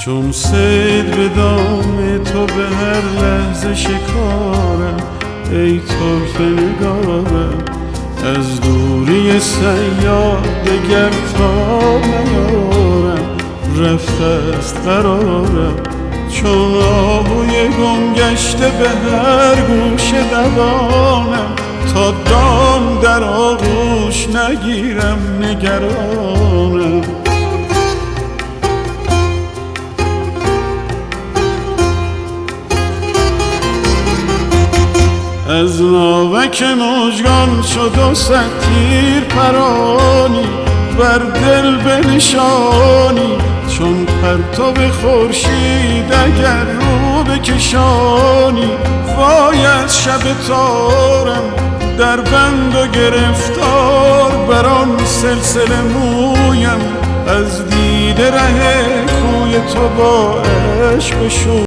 چون صید به دام تو به هر لحظه شکارم، ای طرفه نگارم. از دوری صیاد دگر تا نیارم، رفته است قرارم. چون آهوی گم گشته به هر گوشه دوانم، تا دام در آغوش نگیرم نگرانم. از ناوک مژگان شد و صد تیر پرانی، بر دل بنشانی. چون پرتو خورشید اگر رو بکشانی، وای از شب تارم در بند و گرفتار. بر آن سلسله مویم از دیده ره کوی تو با عشق شد.